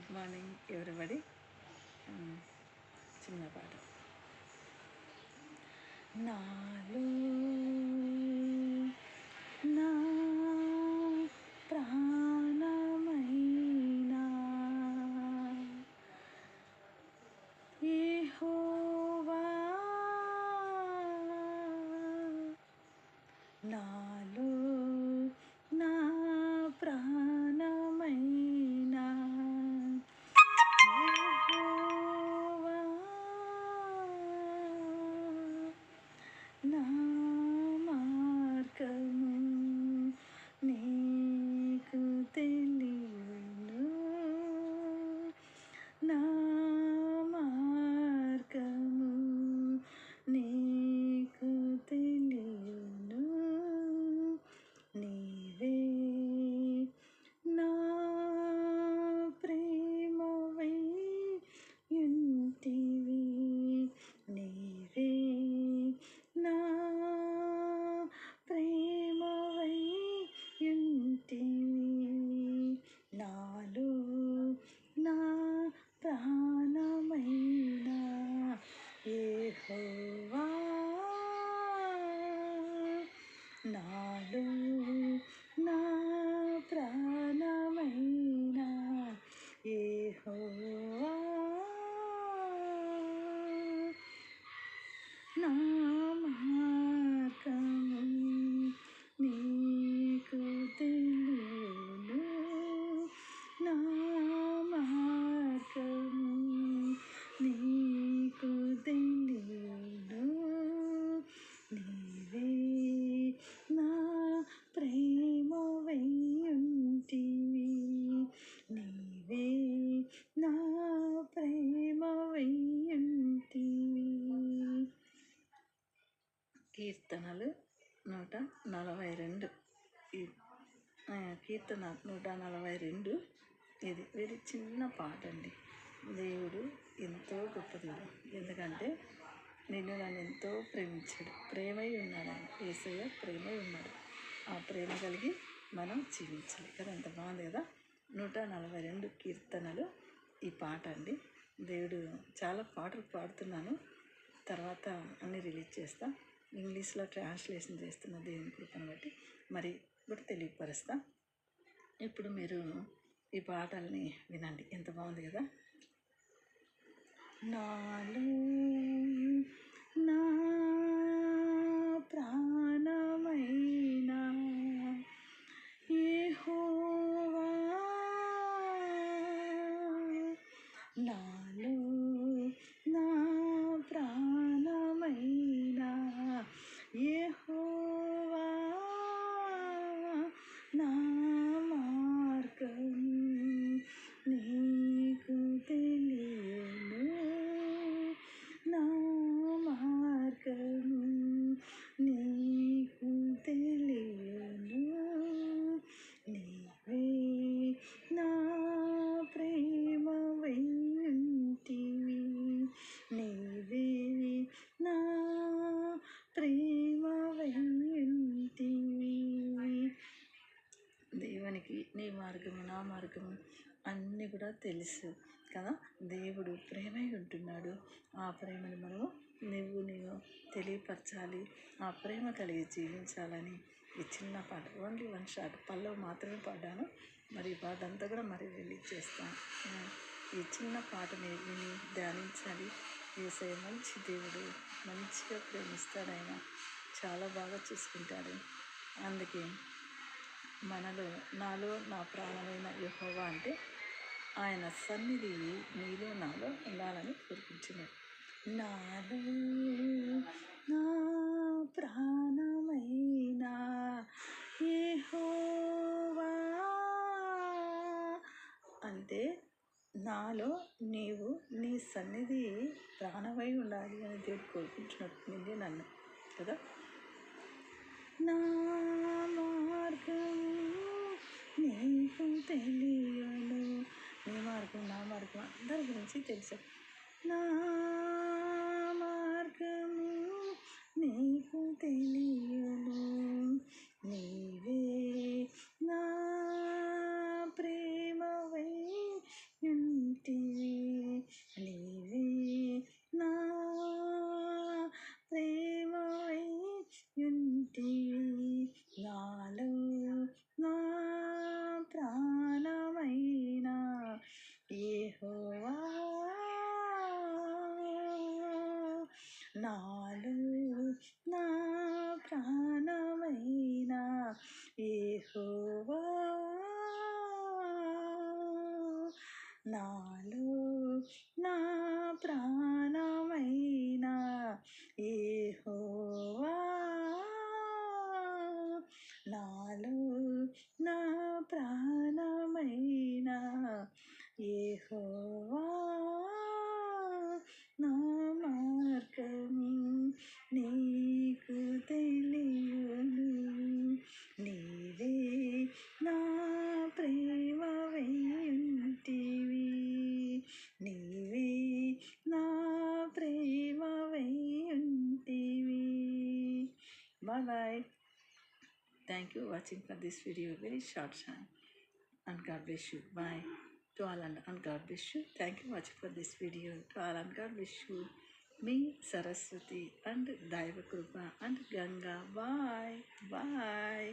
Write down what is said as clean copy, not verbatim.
Good morning everybody. చిన్న పాట. నాలో నా ప్రాణమైనా యెహోవా, నాలో నా ప్రాణమైనా యెహోవా, నా మార్గము నీకు తెలియను, నా మార్గము నీకు తెలియను. నీవే నా ప్రేమవై యుంటివి, నీవే నా ప్రేమవై యుంటివి. నాలో నా ప్రాణమైనా యెహోవా, నాలో నా ప్రాణమైనా యెహోవా, నా మార్గము నీకు తెలియను, నా మార్గము నీకు తెలియను. నీవే నా ప్రేమవై యుంటివి, నీవే నా ప్రేమవై యుంటివి. కీర్తనలు 142. ఈ కీర్తన 142. ఇది వెరీ చిన్న పాట అండి. దేవుడు ఎంతో గొప్ప దేవుడు. ఎందుకంటే నన్ను ఎంతో ప్రేమించాడు. ప్రేమై ఉన్నాడు ఆయన. యేసయ్య ప్రేమై ఉన్నాడు. ఆ ప్రేమ కలిగి మనం జీవించాలి కదా. ఎంత బాగుంది కదా. 142 కీర్తనలు ఈ పాట అండి. దేవుడు చాలా పాటలు పాడుతున్నాను, తర్వాత అన్నీ రిలీజ్ చేస్తా. ఇంగ్లీష్లో ట్రాన్స్లేషన్ చేస్తున్న దేవుని కృపను బట్టి మరి ఇప్పుడు తెలియపరుస్తా. ఇప్పుడు మీరు ఈ పాటల్ని వినండి. ఎంత బాగుంది కదా. నాలో నా ప్రాణమైనా యెహోవా, నాలో నా ప్రాణమైనా యెహోవా, నా మార్గము నీకు తెలియను, నా మార్గము నీకు తెలియను. నీవే నా ప్రేమవై యుంటివి, నీవే నా ప్రేమవై యుంటివి. దేవునికి నీ మార్గము నా మార్గము అన్నీ కూడా తెలుసు కదా. దేవుడు ప్రేమై ఉంటున్నాడు. ఆ ప్రేమను మనము నీవు తెలియపరచాలి. ఆ ప్రేమ కలిగి జీవించాలని ఈ చిన్న పాట, ఓన్లీ 1 షాట్ పల్లవి మాత్రమే పాడాను. మరి ఈ పాట అంతా కూడా మరి రిలీజ్ చేస్తాను. ఈ చిన్న పాటని విని ధ్యానించాలి. యేసయ్య మంచి దేవుడు, మంచిగా ప్రేమిస్తాడు. ఆయన చాలా బాగా చూసుకుంటాడు. అందుకే నాలో నా ప్రాణమైన యెహోవా అంటే ఆయన సన్నిధి నీలో నాలో ఉండాలని కోరుకుంటున్నాడు. నాలో నా ప్రాణమైన యెహోవా అంటే నాలో నీవు నీ సన్నిధి ప్రాణమై ఉండాలి అని దేవుడు కోరుకుంటున్నాడు నిన్నే నన్ను కదా. నా మార్గము నీకు తెలియను, నీ మార్గం నా మార్గం అందరి గురించి తెలుసు. నా మార్గము నీకు తెలియను, నీవే నా ప్రేమవై నాలో నా ప్రాణమైన యెహోవా, నాలో నా ప్రాణమైన యెహోవా, నా మార్గము నీకు తెలియను, నీవే నా ప్రేమ వేయుంటివి, నీవే నా ప్రేమ వేయుంటివి. Bye bye. Thank you for watching for this video. Very short time. And God bless you. Bye. To all and God bless you. Thank you for watching for this video. To all and God bless you. Me, Saraswati and Daiva Krupa and Ganga. Bye. Bye.